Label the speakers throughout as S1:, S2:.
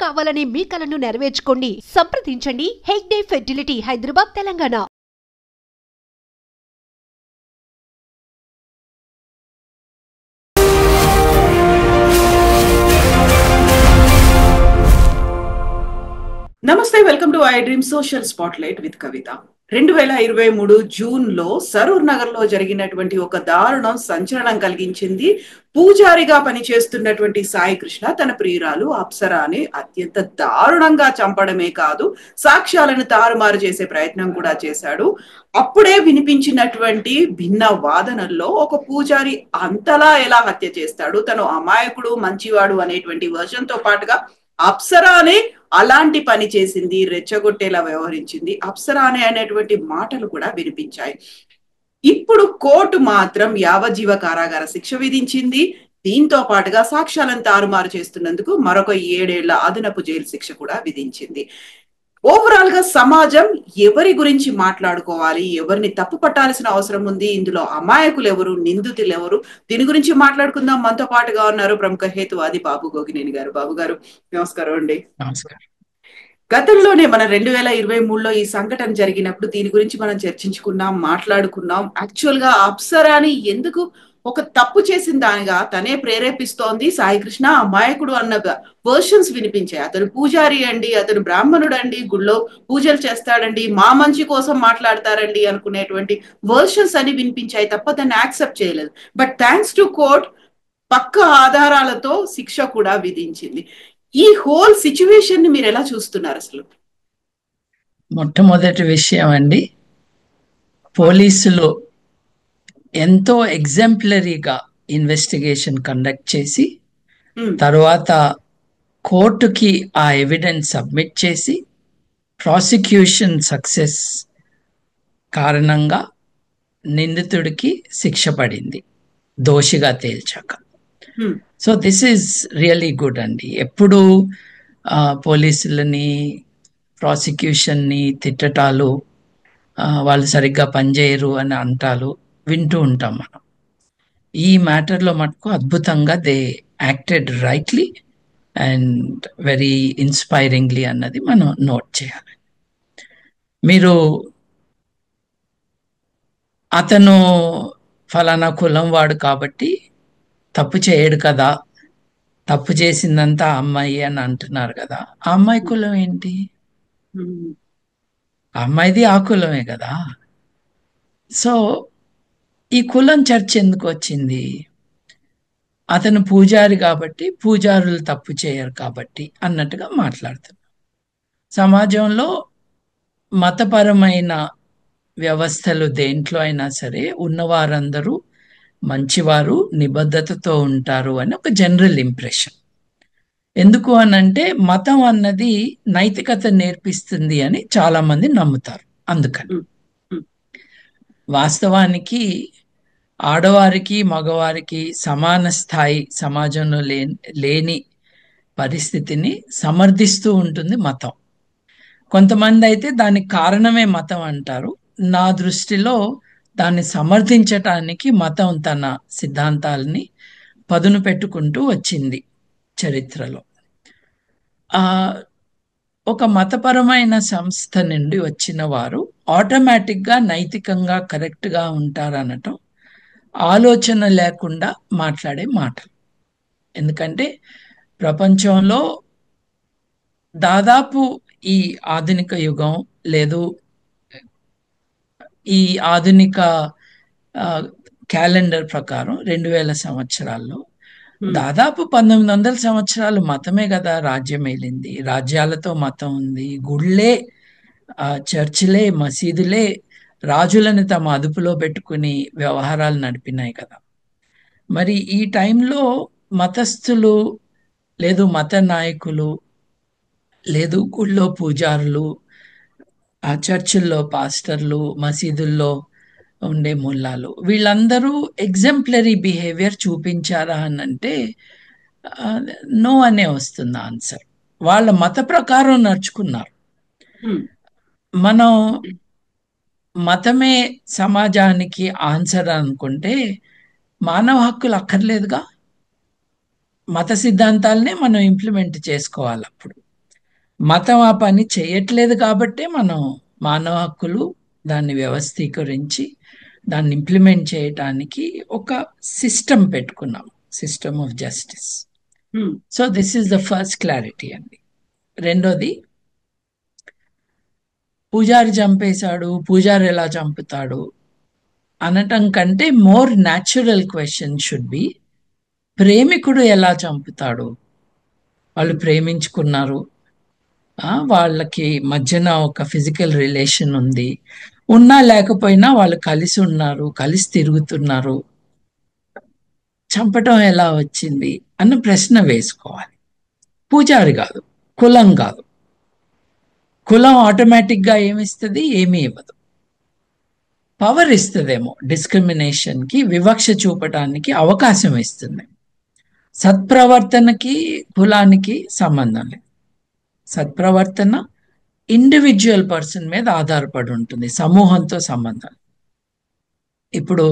S1: కావాలనే మీ కలను నెరవేర్చుకోండి. సంప్రదించండి హెగ్డే ఫెర్టిలిటీ, హైదరాబాద్, తెలంగాణ.
S2: నమస్తే, welcome to I dream social spotlight with Kavitha. 2023 June లో సరూర్ నగర్ లో జరిగినటువంటి ఒక దారుణం సంచలనం కలిగించింది. పూజారిగా పనిచేస్తున్నటువంటి సాయి కృష్ణ తన ప్రియురాలు అప్సరాని అత్యంత దారుణంగా చంపడమే కాదు, సాక్ష్యాలను తారుమారు చేసే ప్రయత్నం కూడా చేశాడు. అప్పుడే వినిపించినటువంటి భిన్న వాదనల్లో ఒక పూజారి అంతలా ఎలా హత్య చేస్తాడు, తను అమాయకుడు మంచివాడు అనేటువంటి వర్షన్ తో పాటుగా అప్సరానే అలాంటి పని చేసింది, రెచ్చగొట్టేలా వ్యవహరించింది, అప్సరానే అనేటువంటి మాటలు కూడా వినిపించాయి. ఇప్పుడు కోర్టు మాత్రం యావజ్జీవ కారాగార శిక్ష విధించింది. దీంతో పాటుగా సాక్ష్యాలను తారుమారు చేస్తున్నందుకు మరొక 7 ఏళ్ల అదనపు జైలు శిక్ష కూడా విధించింది. ఓవరాల్ గా సమాజం ఎవరి గురించి మాట్లాడుకోవాలి, ఎవరిని తప్పు పట్టాల్సిన అవసరం ఉంది, ఇందులో అమాయకులు ఎవరు, నిందితులు ఎవరు, దీని గురించి మాట్లాడుకుందాం. మనతో పాటుగా ఉన్నారు ప్రముఖ హేతువాది బాబు గోగినేని గారు. బాబు గారు నమస్కారం అండి.
S3: నమస్కారం.
S2: గతంలోనే మన 2023లో ఈ సంఘటన జరిగినప్పుడు దీని గురించి మనం చర్చించుకున్నాం, మాట్లాడుకున్నాం. యాక్చువల్ గా అప్సరాని ఎందుకు ఒక తప్పు చేసిన దానిగా తనే ప్రేరేపిస్తోంది, సాయి కృష్ణ అమాయకుడు అన్న వర్షన్స్ వినిపించాయి. అతను పూజారి అండి, అతను బ్రాహ్మణుడు అండి, గుళ్ళో పూజలు చేస్తాడండి, మా మంచి కోసం మాట్లాడతారండి అనుకునేటువంటి వర్షన్స్ అని వినిపించాయి తప్ప దాన్ని యాక్సెప్ట్ చేయలేదు. బట్ థ్యాంక్స్ టు కోర్ట్ పక్క ఆధారాలతో శిక్ష కూడా విధించింది. ఈ హోల్ సిచ్యువేషన్ ని మీరు ఎలా చూస్తున్నారు అసలు?
S3: మొట్టమొదటి విషయం అండి, పోలీసులు ఎంతో ఎగ్జాంపులరీగా ఇన్వెస్టిగేషన్ కండక్ట్ చేసి తర్వాత కోర్టుకి ఆ ఎవిడెన్స్ సబ్మిట్ చేసి ప్రాసిక్యూషన్ సక్సెస్ కారణంగా నిందితుడికి శిక్ష పడింది దోషిగా తేల్చాక. So this is really good అండి. ఎప్పుడు పోలీసులని ప్రాసిక్యూషన్ని తిట్టటాలు, వాళ్ళు సరిగ్గా పనిచేయరు అని అంటాలు వింటూ ఉంటాం మనం. ఈ మ్యాటర్లో మటుకు అద్భుతంగా they acted rightly and very inspiringly అన్నది మనం నోట్ చేయాలి. మీరు అతను ఫలానా కులం వాడు కాబట్టి తప్పు చేయడు కదా, తప్పు చేసిందంతా అమ్మాయి అని అంటున్నారు కదా. ఆ అమ్మాయి కులం ఏంటి? ఆ అమ్మాయిది ఆ కులమే కదా. సో ఈ కులం చర్చ ఎందుకు వచ్చింది? అతను పూజారి కాబట్టి, పూజారులు తప్పు చేయరు కాబట్టి అన్నట్టుగా మాట్లాడుతున్నారు. సమాజంలో మతపరమైన వ్యవస్థలు దేంట్లో అయినా సరే ఉన్నవారందరూ మంచివారు, నిబద్ధతతో ఉంటారు అని ఒక జనరల్ ఇంప్రెషన్. ఎందుకు అనంటే మతం అన్నది నైతికత నేర్పిస్తుంది అని చాలా మంది నమ్ముతారు. అందుకని వాస్తవానికి ఆడవారికి మగవారికి సమాన స్థాయి సమాజంలో లేని పరిస్థితిని సమర్థిస్తూ ఉంటుంది మతం. కొంతమంది అయితే దానికి కారణమే మతం అంటారు. నా దృష్టిలో దాన్ని సమర్థించటానికి మతం తన సిద్ధాంతాలని పదును పెట్టుకుంటూ వచ్చింది చరిత్రలో. ఒక మతపరమైన సంస్థ నుండి వచ్చిన వారు ఆటోమేటిక్గా నైతికంగా కరెక్ట్గా ఉంటారనటం ఆలోచన లేకుండా మాట్లాడే మాటలు. ఎందుకంటే ప్రపంచంలో దాదాపు ఈ ఆధునిక యుగం లేదు, ఈ ఆధునిక క్యాలెండర్ ప్రకారం 2000 సంవత్సరాల్లో దాదాపు 1900 సంవత్సరాలు మతమే కదా రాజ్యం ఏలింది. రాజ్యాలతో మతం ఉంది. గుళ్ళే, చర్చిలే, మసీదులే రాజులను తమ అదుపులో పెట్టుకుని వ్యవహారాలు నడిపినాయి కదా. మరి ఈ టైంలో మతస్థులు లేదు, మత నాయకులు లేదు, గుళ్ళో పూజారులు, ఆ చర్చిల్లో పాస్టర్లు, మసీదుల్లో ఉండే ముల్లాలు, వీళ్ళందరూ ఎగ్జాంపులరీ బిహేవియర్ చూపించారా అని అంటే నో అనే వస్తుంది ఆన్సర్. వాళ్ళ మత ప్రకారం నడుచుకున్నారు. మనం మతమే సమాజానికి ఆన్సర్ అనుకుంటే మానవ హక్కులు అక్కర్లేదుగా. మత సిద్ధాంతాలనే మనం ఇంప్లిమెంట్ చేసుకోవాలి. అప్పుడు మతం ఆ పని చేయట్లేదు కాబట్టే మనం మానవ హక్కులు దాన్ని వ్యవస్థీకరించి దాన్ని ఇంప్లిమెంట్ చేయటానికి ఒక సిస్టమ్ పెట్టుకున్నాం, system of justice. So this is the first clarity అండి. రెండోది, పూజారి చంపేశాడు, పూజారి ఎలా చంపుతాడు అనటం కంటే more natural question should be, ప్రేమికుడు ఎలా చంపుతాడు? వాళ్ళు ప్రేమించుకున్నారు, వాళ్ళకి మధ్యన ఒక ఫిజికల్ రిలేషన్ ఉంది, ఉన్నా లేకపోయినా వాళ్ళు కలిసి ఉన్నారు, కలిసి తిరుగుతున్నారు, చంపటం ఎలా వచ్చింది అన్న ప్రశ్న వేసుకోవాలి. పూజారి కాదు, కులం కాదు. కులం ఆటోమేటిక్గా ఏమిస్తుంది? ఏమీ ఇవ్వదు. పవర్ ఇస్తుందేమో, డిస్క్రిమినేషన్కి, వివక్ష చూపటానికి అవకాశం ఇస్తుంది. సత్ప్రవర్తనకి కులానికి సంబంధం లేదు. సత్ప్రవర్తన ఇండివిజువల్ పర్సన్ మీద ఆధారపడి ఉంటుంది, సమూహంతో సంబంధం. ఇప్పుడు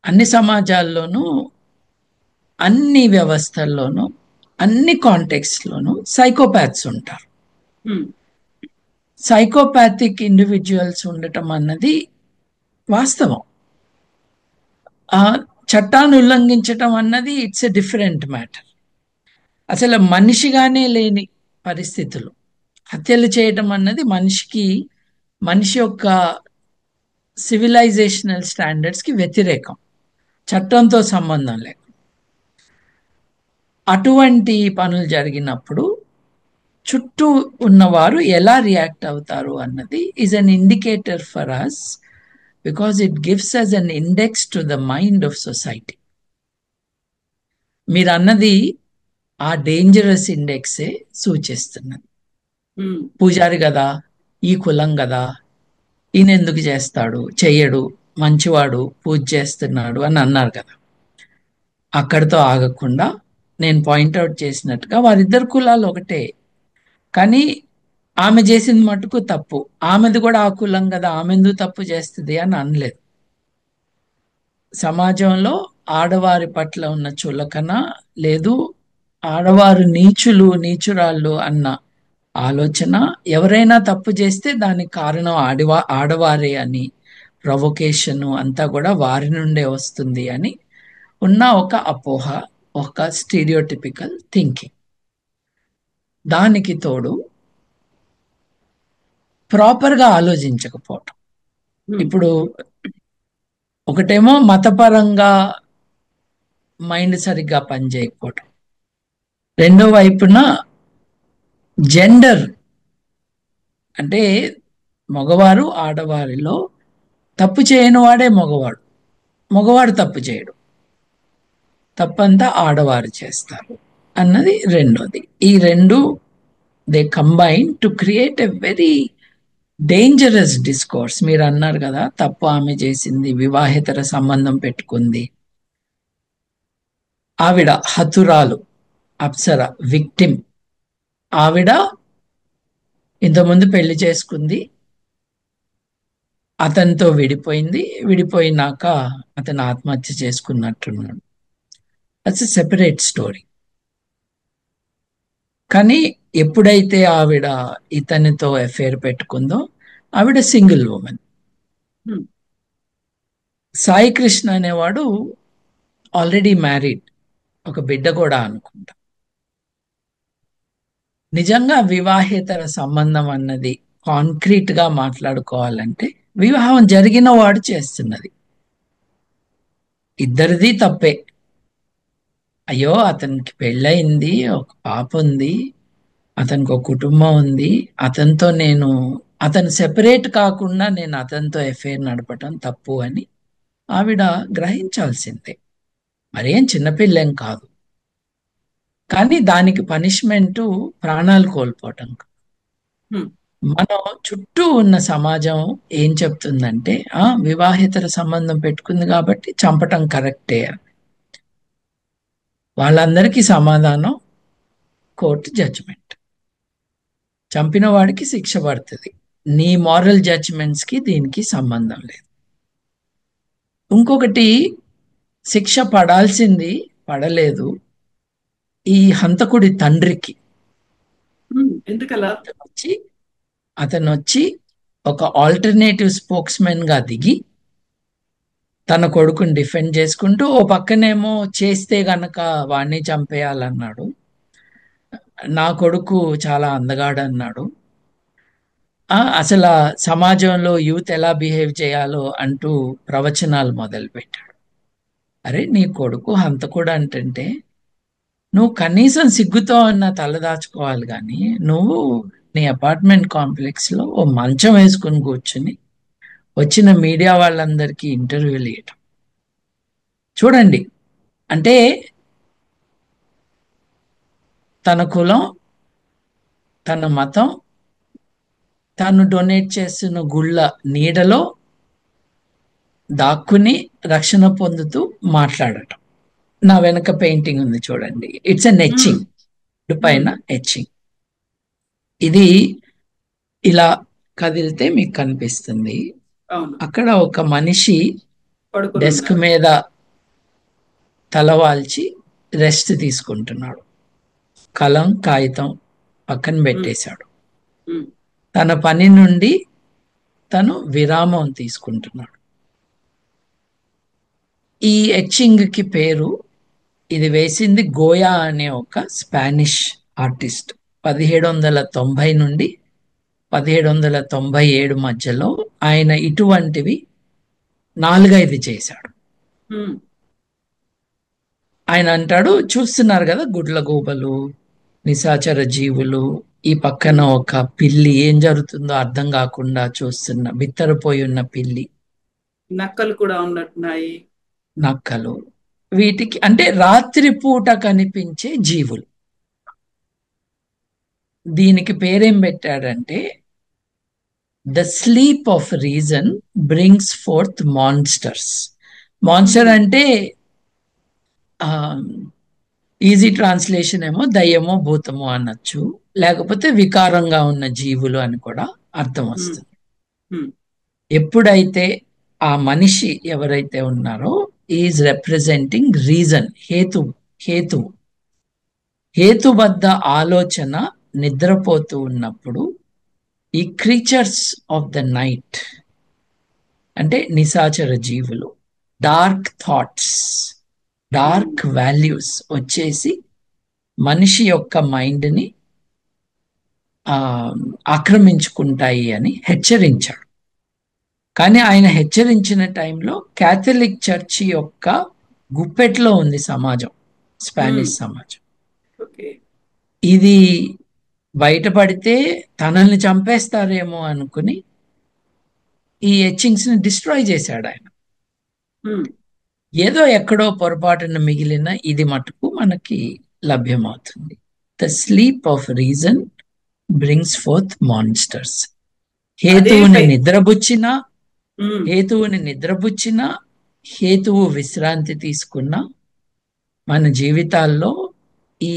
S3: అన్ని సమాజాల్లోనూ, అన్ని వ్యవస్థల్లోనూ, అన్ని కాంటెక్స్ట్లోనూ సైకోపాత్స్ ఉంటారు. సైకోపాథిక్ ఇండివిజువల్స్ ఉండటం అన్నది వాస్తవం. చట్టాన్ని ఉల్లంఘించటం అన్నది ఇట్స్ ఎ డిఫరెంట్ మ్యాటర్. అసలు మనిషిగానే లేని పరిస్థితులు, హత్యలు చేయటం అన్నది మనిషి యొక్క సివిలైజేషనల్ స్టాండర్డ్స్కి వ్యతిరేకం, చట్టంతో సంబంధం లేక. అటువంటి పనులు జరిగినప్పుడు చుట్టూ ఉన్నవారు ఎలా రియాక్ట్ అవుతారు అన్నది is an indicator for us, because it gives us an index to the mind of society. మీరు అన్నది ఆ డేంజరస్ ఇండెక్సే సూచిస్తున్నది. పూజారి కదా, ఈ కులం కదా, ఈయన ఎందుకు చేస్తాడు, చెయ్యడు, మంచివాడు, పూజ చేస్తున్నాడు అని అన్నారు కదా. అక్కడితో ఆగకుండా నేను పాయింట్అవుట్ చేసినట్టుగా వారిద్దరు కులాలు ఒకటే, కానీ ఆమె చేసింది మటుకు తప్పు, ఆమెది కూడా ఆ కులం కదా, ఆమె ఎందుకు తప్పు చేస్తుంది అని అనలేదు. సమాజంలో ఆడవారి పట్ల ఉన్న చులకన లేదు, ఆడవారు నీచురాళ్ళు అన్న ఆలోచన, ఎవరైనా తప్పు చేస్తే దానికి కారణం ఆడవారే అని, ప్రొవొకేషను అంతా కూడా వారి నుండే వస్తుంది అని ఉన్న ఒక అపోహ, ఒక స్టీరియోటిపికల్ థింకింగ్. దానికి తోడు ప్రాపర్గా ఆలోచించకపోవటం. ఇప్పుడు ఒకటేమో మతపరంగా మైండ్ సరిగ్గా పనిచేయకపోవటం, రెండో వైపున జెండర్ అంటే మగవారు ఆడవారిలో తప్పు చేయని వాడే మగవాడు తప్పు చేయడు, తప్పంతా ఆడవారు చేస్తారు అన్నది రెండోది. ఈ రెండు they combine to create a very dangerous discourse. మీరు అన్నారు కదా, తప్పు ఆమె చేసింది, వివాహేతర సంబంధం పెట్టుకుంది, ఆవిడ హతురాలు, అప్సర, విక్టిమ్. ఆవిడ ఇంతకుముందు పెళ్లి చేసుకుంది, అతనితో విడిపోయినాక అతను ఆత్మహత్య చేసుకున్నట్టున్నాడు. That's a separate story. కానీ ఎప్పుడైతే ఆవిడ ఇతనితో అఫేర్ పెట్టుకుందో, ఆవిడ సింగిల్ ఉమెన్. సాయి కృష్ణ అనేవాడు ఆల్రెడీ మ్యారీడ్, ఒక బిడ్డ కూడా అనుకుంటా. నిజంగా వివాహేతర సంబంధం అన్నది కాంక్రీట్ గా మాట్లాడుకోవాలంటే వివాహం జరిగిన వాడు చేస్తున్నది, ఇద్దరిది తప్పే. అయ్యో అతనికి పెళ్ళయింది, ఒక పాప ఉంది, అతనికి ఒక కుటుంబం ఉంది, అతను సెపరేట్ కాకుండా నేను అతనితో అఫేర్ నడపటం తప్పు అని ఆవిడ గ్రహించాల్సిందే. మరేం చిన్నపిల్లేం కాదు, కానీ దానికి పనిష్మెంటు ప్రాణాలు కోల్పోవటం. మనం చుట్టూ ఉన్న సమాజం ఏం చెప్తుందంటే, వివాహేతర సంబంధం పెట్టుకుంది కాబట్టి చంపటం కరెక్టే. వాళ్ళందరికీ సమాధానం కోర్టు జడ్జిమెంట్, చంపిన వాడికి శిక్ష పడుతుంది, నీ మారల్ జడ్జిమెంట్స్కి దీనికి సంబంధం లేదు. ఇంకొకటి, శిక్ష పడాల్సింది పడలేదు ఈ హంతకుడి తండ్రికి.
S2: ఎందుకలా?
S3: అతను వచ్చి ఒక ఆల్టర్నేటివ్ స్పోక్స్మెన్ గా దిగి తన కొడుకుని డిఫెండ్ చేసుకుంటూ ఓ పక్కనేమో చేస్తే గనక వాణ్ణి చంపేయాలన్నాడు, నా కొడుకు చాలా అందగాడన్నాడు, అసలు సమాజంలో యూత్ ఎలా బిహేవ్ చేయాలో అంటూ ప్రవచనాలు మొదలుపెట్టాడు. అరే నీ కొడుకు హంతకుడు అంటే నువ్వు కనీసం సిగ్గుతో అన్న తలదాచుకోవాలి, కానీ నువ్వు నీ అపార్ట్మెంట్ కాంప్లెక్స్ లో ఓ మంచం వేసుకుని కూర్చుని వచ్చిన మీడియా వాళ్ళందరికీ ఇంటర్వ్యూలు ఇవ్వటం చూడండి. అంటే తన కులం, తన మతం, తను డొనేట్ చేస్తున్న గుళ్ళ నీడలో దాక్కుని రక్షణ పొందుతూ మాట్లాడటం. నా వెనక పెయింటింగ్ ఉంది చూడండి, ఇట్స్ అన్ ఎచ్చింగ్, పైన ఎచ్చింగ్. ఇది ఇలా కదిలితే మీకు కనిపిస్తుంది. అక్కడ ఒక మనిషి డెస్క్ మీద తలవాల్చి రెస్ట్ తీసుకుంటున్నాడు, కలం కాగితం పక్కన పెట్టేశాడు. తన పని నుండి తను విరామం తీసుకుంటున్నాడు. ఈ ఎచ్చింగ్ కి పేరు, ఇది వేసింది గోయా అనే ఒక స్పానిష్ ఆర్టిస్ట్. 1790 నుండి 1797 మధ్యలో ఆయన ఇటువంటివి 4-5 చేశాడు. ఆయన అంటాడు, చూస్తున్నారు కదా గుడ్ల గూబలు, నిశాచర జీవులు, ఈ పక్కన ఒక పిల్లి, ఏం జరుగుతుందో అర్థం కాకుండా చూస్తున్న బిత్తరపోయి ఉన్న పిల్లి,
S2: నక్కలు కూడా ఉన్నట్టున్నాయి.
S3: నక్కలు, వీటికి అంటే రాత్రిపూట కనిపించే జీవులు. దీనికి పేరేం పెట్టాడంటే the sleep of reason brings forth monsters. Monster అంటే ఈజీ ట్రాన్స్లేషన్ ఏమో దయ్యమో భూతమో అనొచ్చు, లేకపోతే వికారంగా ఉన్న జీవులు అని కూడా అర్థం వస్తుంది. ఎప్పుడైతే ఆ మనిషి ఎవరైతే ఉన్నారో ఈజ్ రిప్రజెంటింగ్ రీజన్, హేతుబద్ధ ఆలోచన నిద్రపోతూ ఉన్నప్పుడు ఈ క్రీచర్స్ ఆఫ్ ద నైట్ అంటే నిశాచర జీవులు, డార్క్ థాట్స్, డార్క్ వాల్యూస్ వచ్చేసి మనిషి యొక్క మైండ్ని ఆక్రమించుకుంటాయి అని హెచ్చరించాడు. కానీ ఆయన హెచ్చరించిన టైంలో క్యాథలిక్ చర్చి యొక్క గుప్పెట్లో ఉంది సమాజం, స్పానిష్ సమాజం. ఇది బయటపడితే తనల్ని చంపేస్తారేమో అనుకుని ఈ ఎచ్చింగ్స్ ని డిస్ట్రాయ్ చేశాడు ఆయన. ఏదో ఎక్కడో పొరపాటున మిగిలిన ఇది మటుకు మనకి లభ్యమవుతుంది. The sleep of reason brings forth monsters. హేతువుని నిద్రబుచ్చినా హేతువు విశ్రాంతి తీసుకున్నా మన జీవితాల్లో ఈ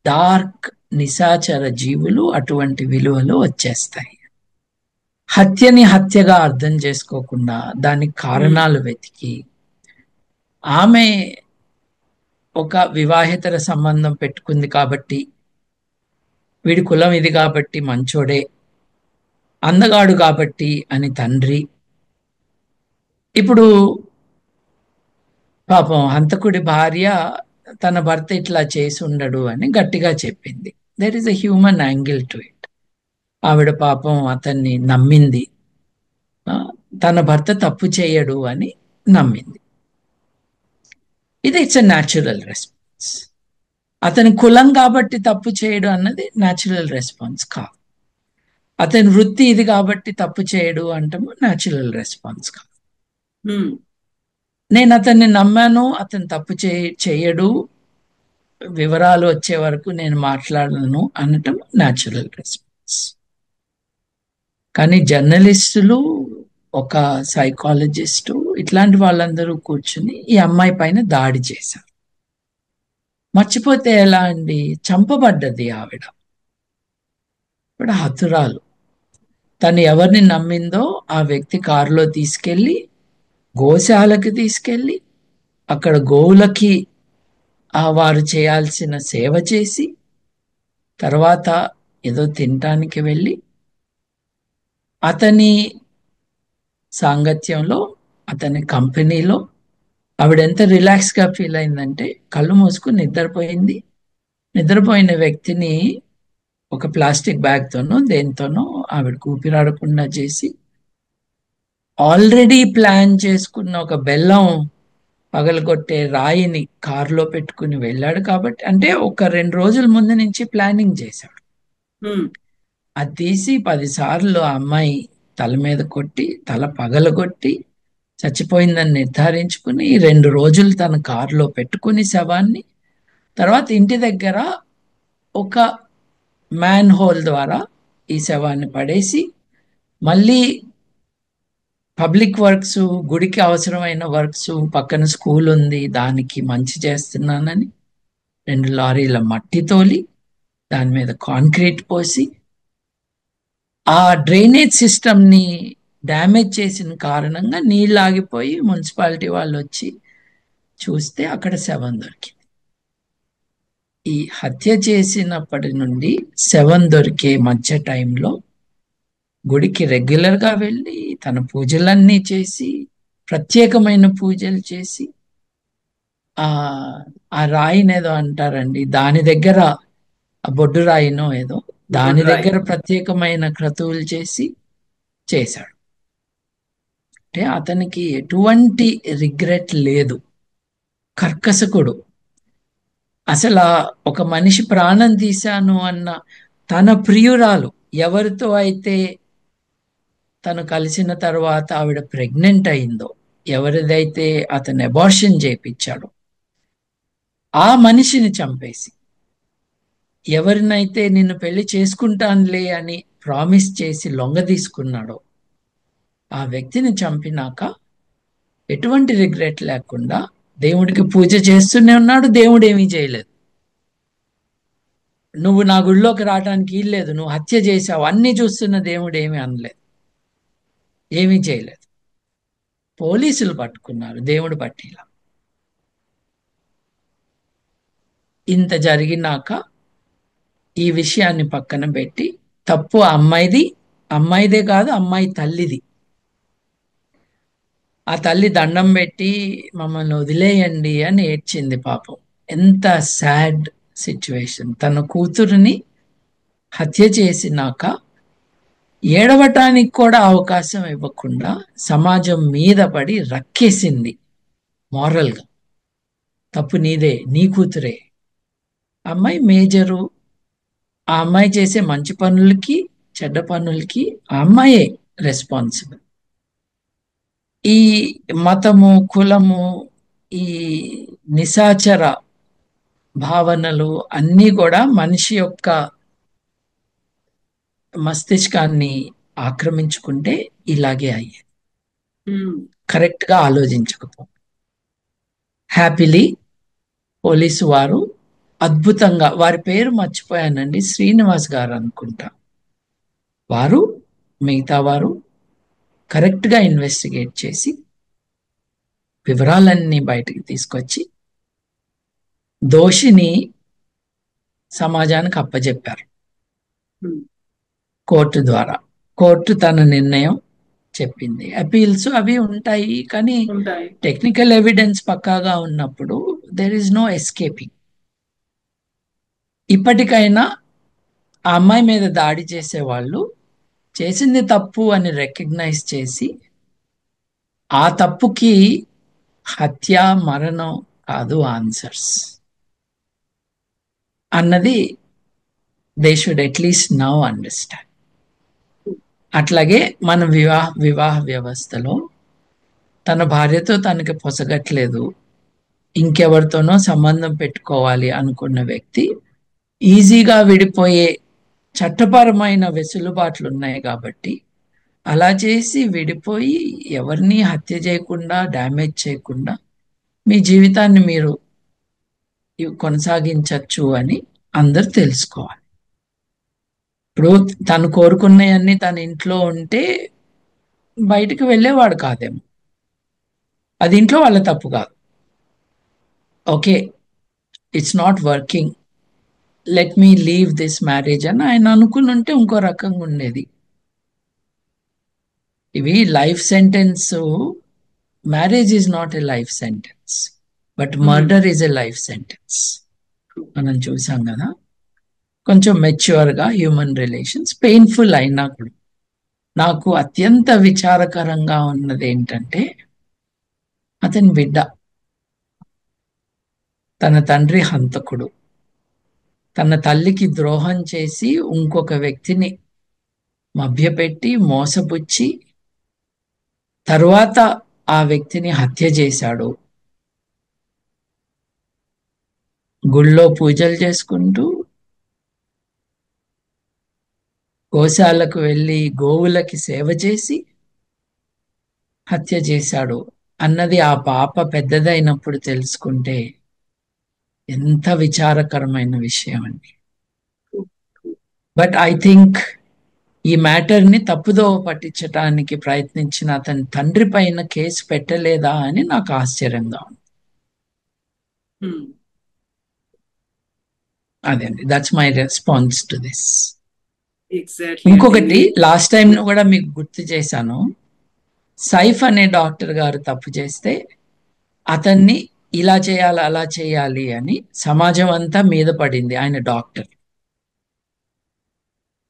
S3: డార్క్ నిశాచర జీవులు అటువంటి విలువలు వచ్చేస్తాయి. హత్యని హత్యగా అర్థం చేసుకోకుండా దానికి కారణాలు వెతికి, ఆమె ఒక వివాహేతర సంబంధం పెట్టుకుంది కాబట్టి, వీడి కులం ఇది కాబట్టి మంచోడే, అందగాడు కాబట్టి అని తండ్రి, ఇప్పుడు పాపం హంతకుడి భార్య తన భర్త ఇట్లా చేసి ఉండడు అని గట్టిగా చెప్పింది. There is a human angle to it. ఆవిడ పాపం అతన్ని నమ్మింది, తన భర్త తప్పు చేయడు అని నమ్మింది. ఇది ఇట్స్ ఎ న్యాచురల్ రెస్పాన్స్. అతని కులం కాబట్టి తప్పు చేయడు అన్నది న్యాచురల్ రెస్పాన్స్ కాదు. అతని వృత్తి ఇది కాబట్టి తప్పు చేయడు అంటాము న్యాచురల్ రెస్పాన్స్ కాదు. నేను అతన్ని నమ్మాను, అతను తప్పు చేయడు, వివరాలు వచ్చే వరకు నేను మాట్లాడను అనటం న్యాచురల్ రెస్పాన్స్. కానీ జర్నలిస్టులు, ఒక సైకాలజిస్టు, ఇట్లాంటి వాళ్ళందరూ కూర్చుని ఈ అమ్మాయి పైన దాడి చేశారు. మర్చిపోతే ఎలా అండి, చంపబడ్డది ఆవిడ, ఇప్పుడు హతురాలు. తను ఎవరిని నమ్మిందో ఆ వ్యక్తి కారులో తీసుకెళ్ళి గోశాలకి తీసుకెళ్ళి అక్కడ గోవులకి వారు చేయాల్సిన సేవ చేసి, తర్వాత ఏదో తినటానికి వెళ్ళి అతని సాంగత్యంలో, అతని కంపెనీలో ఆవిడ ఎంత రిలాక్స్గా ఫీల్ అయిందంటే కళ్ళు మూసుకుని నిద్రపోయింది. నిద్రపోయిన వ్యక్తిని ఒక ప్లాస్టిక్ బ్యాగ్తోనో దేనితోనో ఆవిడకు ఊపిరాడకుండా చేసి ఆల్రెడీ ప్లాన్ చేసుకున్న ఒక బెల్లం పగలగొట్టే రాయిని కారులో పెట్టుకుని వెళ్ళాడు. కాబట్టి అంటే ఒక 2 రోజుల ముందు నుంచి ప్లానింగ్ చేశాడు. అది తీసి 10 సార్లు ఆ అమ్మాయి తల మీద కొట్టి తల పగలగొట్టి చచ్చిపోయిందని నిర్ధారించుకుని 2 రోజులు తన కారులో పెట్టుకుని శవాన్ని తర్వాత ఇంటి దగ్గర ఒక మ్యాన్ హోల్ ద్వారా ఈ శవాన్ని పడేసి మళ్ళీ పబ్లిక్ వర్క్స్, గుడికి అవసరమైన వర్క్స్, పక్కన స్కూల్ ఉంది దానికి మంచి చేస్తున్నానని 2 లారీల మట్టి తోలి దాని మీద కాంక్రీట్ పోసి ఆ డ్రైనేజ్ సిస్టమ్ని డ్యామేజ్ చేసిన కారణంగా నీళ్ళు ఆగిపోయి మున్సిపాలిటీ వాళ్ళు వచ్చి చూస్తే అక్కడ శవం దొరికింది. ఈ హత్య చేసినప్పటి నుండి శవం దొరికే మధ్య టైంలో గుడికి రెగ్యులర్గా వెళ్ళి తన పూజలన్నీ చేసి ప్రత్యేకమైన పూజలు చేసి ఆ రాయినేదో అంటారండి, దాని దగ్గర ఆ బొడ్డు రాయినో ఏదో దాని దగ్గర ప్రత్యేకమైన క్రతువులు చేశాడు. అంటే అతనికి ఎటువంటి రిగ్రెట్ లేదు. కర్కశకుడు. అసలు ఒక మనిషి ప్రాణం తీశాను అన్న తన ప్రియురాలు ఎవరితో అయితే తను కలిసిన తర్వాత ఆవిడ ప్రెగ్నెంట్ అయిందో, ఎవరిదైతే అతను అబార్షన్ చేయించాడో ఆ మనిషిని చంపేసి ఎవరినైతే నిన్ను పెళ్లి చేసుకుంటానులే అని ప్రామిస్ చేసి లొంగ తీసుకున్నాడో ఆ వ్యక్తిని చంపినాక ఎటువంటి రిగ్రెట్ లేకుండా దేవుడికి పూజ చేస్తూనే ఉన్నాడు. దేవుడు ఏమీ చేయలేదు. నువ్వు నా గుడిలోకి రావడానికి వీల్లేదు, నువ్వు హత్య చేశావు, అన్నీ చూస్తున్న దేవుడు ఏమీ అనలేదు, ఏమీ చేయలేదు. పోలీసులు పట్టుకున్నారు, దేవుడు పట్టిలా. ఇంత జరిగినాక ఈ విషయాన్ని పక్కన పెట్టి తప్పు అమ్మాయిదే కాదు, అమ్మాయి తల్లిది. ఆ తల్లి దండం పెట్టి మమ్మల్ని వదిలేయండి అని ఏడ్చింది. పాపం ఎంత సాడ్ సిచ్యువేషన్. తన కూతురుని హత్య చేసినాక ఏడవటానికి కూడా అవకాశం ఇవ్వకుండా సమాజం మీద పడి రక్కేసింది మారల్గా. తప్పు నీదే, నీ కూతురే. అమ్మాయి మేజరు. ఆ అమ్మాయి చేసే మంచి పనులకి చెడ్డ పనులకి ఆ అమ్మాయే రెస్పాన్సిబుల్. ఈ మతము, కులము, ఈ నిశాచర భావనలు అన్నీ కూడా మనిషి యొక్క మస్తిష్కాన్ని ఆక్రమించుకుంటే ఇలాగే అయ్యేది. కరెక్ట్గా ఆలోచించకపో. హ్యాపీలీ పోలీసు వారు అద్భుతంగా, వారి పేరు మర్చిపోయానండి, శ్రీనివాస్ గారు అనుకుంటా, వారు మిగతా వారు కరెక్ట్గా ఇన్వెస్టిగేట్ చేసి వివరాలన్నీ బయటికి తీసుకొచ్చి దోషిని సమాజానికి అప్పచెప్పారు కోర్టు ద్వారా. కోర్టు తన నిర్ణయం చెప్పింది. అపీల్స్ అవి ఉంటాయి, కానీ టెక్నికల్ ఎవిడెన్స్ పక్కాగా ఉన్నప్పుడు దెర్ ఈజ్ నో ఎస్కేపింగ్. ఇప్పటికైనా ఆ అమ్మాయి మీద దాడి చేసేవాళ్ళు చేసింది తప్పు అని రికగ్నైజ్ చేసి ఆ తప్పుకి హత్య, మరణం కాదు ఆన్సర్స్ అన్నది they should at least now understand. అట్లాగే మన వివాహ వ్యవస్థలో తన భార్యతో తనకి పొసగట్లేదు, ఇంకెవరితోనో సంబంధం పెట్టుకోవాలి అనుకున్న వ్యక్తి ఈజీగా విడిపోయే చట్టపరమైన వెసులుబాట్లు ఉన్నాయి. కాబట్టి అలా చేసి విడిపోయి ఎవరిని హత్య చేయకుండా, డ్యామేజ్ చేయకుండా మీ జీవితాన్ని మీరు కొనసాగించవచ్చు అని అందరు తెలుసుకోవాలి. ఇప్పుడు తను కోరుకున్నవన్నీ తన ఇంట్లో ఉంటే బయటికి వెళ్ళేవాడు కాదేమో. అది ఇంట్లో వాళ్ళ తప్పు కాదు. Okay, it's not working, let me leave this marriage అని ఆయన అనుకుని ఉంటే ఇంకో రకంగా ఉండేది. ఇవి life sentence. Marriage is not a life sentence, but murder is a life sentence. మనం చూసాం కదా. కొంచెం మెచ్యూర్గా హ్యూమన్ రిలేషన్స్ పెయిన్ఫుల్ అయినా కూడా. నాకు అత్యంత విచారకరంగా ఉన్నది ఏంటంటే, అతని బిడ్డ, తన తండ్రి హంతకుడు, తన తల్లికి ద్రోహం చేసి ఇంకొక వ్యక్తిని మభ్యపెట్టి మోసపుచ్చి తరువాత ఆ వ్యక్తిని హత్య చేశాడు. గుళ్ళో పూజలు చేసుకుంటూ, గోశాలకు వెళ్ళి గోవులకి సేవ చేసి హత్య చేశాడు అన్నది ఆ పాప పెద్దదైనప్పుడు తెలుసుకుంటే ఎంత విచారకరమైన విషయం అండి. బట్ ఐ థింక్ ఈ మ్యాటర్ని తప్పుదో పట్టించటానికి ప్రయత్నించిన అతని తండ్రి పైన కేసు పెట్టలేదా అని నాకు ఆశ్చర్యంగా ఉంది. అదండి, that's my response to this. ఇంకొకటి లాస్ట్ టైం కూడా మీకు గుర్తు చేశాను. సైఫ్ అనే డాక్టర్ గారు తప్పు చేస్తే అతన్ని ఇలా చేయాలి అలా చేయాలి అని సమాజం అంతా మీద పడింది. ఆయన డాక్టర్.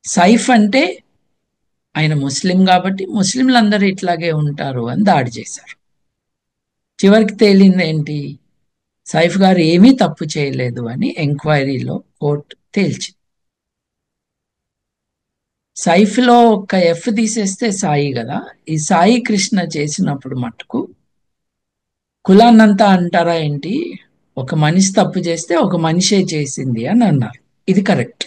S3: సైఫ్ అంటే ఆయన ముస్లిం కాబట్టి ముస్లింలందరూ ఇట్లాగే ఉంటారు అని దాడి చేశారు. చివరికి తేలింది ఏంటి? సైఫ్ గారు ఏమీ తప్పు చేయలేదు అని ఎంక్వైరీలో కోర్టు తేల్చింది. సైఫ్లో ఒక ఎఫ్ తీసేస్తే సాయి కదా. ఈ సాయి కృష్ణ చేసినప్పుడు మట్టుకు కులాన్నంతా అంటారా ఏంటి? ఒక మనిషి తప్పు చేస్తే ఒక మనిషే చేసింది అని అన్నారు. ఇది కరెక్ట్.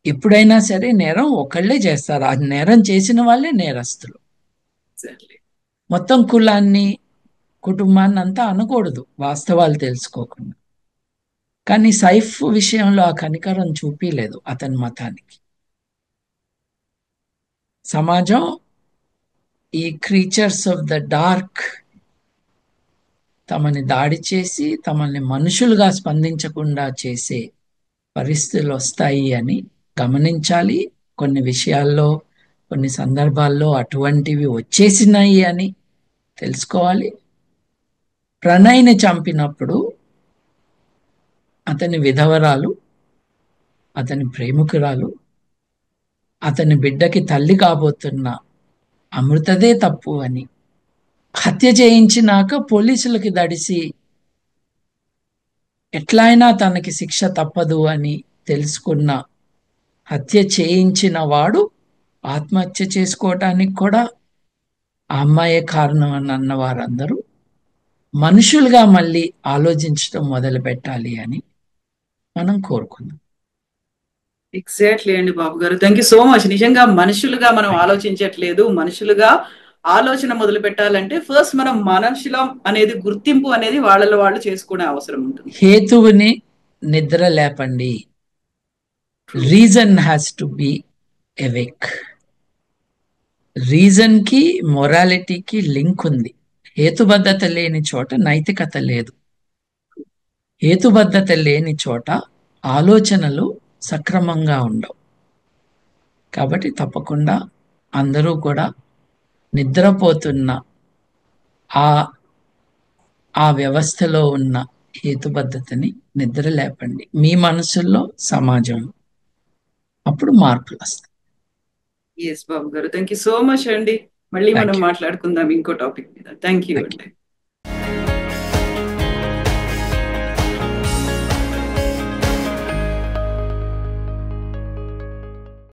S3: ఎప్పుడైనా సరే నేరం ఒకళ్ళే చేస్తారు. ఆ నేరం చేసిన వాళ్ళే నేరస్తులు. మొత్తం కులాన్ని కుటుంబాన్ని అంతా అనకూడదు వాస్తవాలు తెలుసుకోకుండా. కానీ సైఫ్ విషయంలో ఆ కనికరం చూపించలేదు అతని మతానికి. సమాజం ఈ క్రీచర్స్ ఆఫ్ ద డార్క్ తమని దాడి చేసి తమల్ని మనుషులుగా స్పందించకుండా చేసే పరిస్థితులు వస్తాయి అని గమనించాలి. కొన్ని విషయాల్లో, కొన్ని సందర్భాల్లో అటువంటివి వచ్చేసినాయి అని తెలుసుకోవాలి. ప్రణయ్ని చంపినప్పుడు అతని విధవరాలు, అతని ప్రేమికురాలు, అతని బిడ్డకి తల్లి కాబోతున్న అమృతదే తప్పు అని హత్య చేయించినాక పోలీసులకి దడిసి ఎట్లయినా తనకి శిక్ష తప్పదు అని తెలుసుకున్న హత్య చేయించిన వాడు ఆత్మహత్య చేసుకోవటానికి కూడా ఆ అమ్మాయే కారణం అని అన్న వారందరూ మనుషులుగా మళ్ళీ ఆలోచించడం మొదలు పెట్టాలి అని మనం కోరుకుందాం.
S2: ఎగ్జాక్ట్లీ అండి బాబు గారు, థ్యాంక్ యూ సో మచ్. నిజంగా మనుషులుగా మనం ఆలోచించట్లేదు. మనుషులుగా ఆలోచన మొదలు పెట్టాలంటే ఫస్ట్ మనం మనుషులం అనేది గుర్తింపు అనేది వాళ్ళలో వాళ్ళు చేసుకునే అవసరం ఉంటుంది.
S3: హేతువుని నిద్ర లేపండి. Reason has to be awake. Reason కి మొరాలిటీకి లింక్ ఉంది. హేతుబద్ధత లేని చోట నైతికత లేదు. హేతుబద్ధత లేని చోట ఆలోచనలు సక్రమంగా ఉండవు. కాబట్టి తప్పకుండా అందరూ కూడా నిద్రపోతున్న ఆ వ్యవస్థలో ఉన్న హేతుబద్ధతని నిద్ర లేపండి మీ మనసుల్లో, సమాజంలో. అప్పుడు మార్పులు వస్తాయి.
S2: ఎస్ బాబు గారు, థ్యాంక్ యూ సో మచ్ అండి. మళ్ళీ మనం మాట్లాడుకుందాం ఇంకో టాపిక్ మీద. థ్యాంక్ యూ అండి.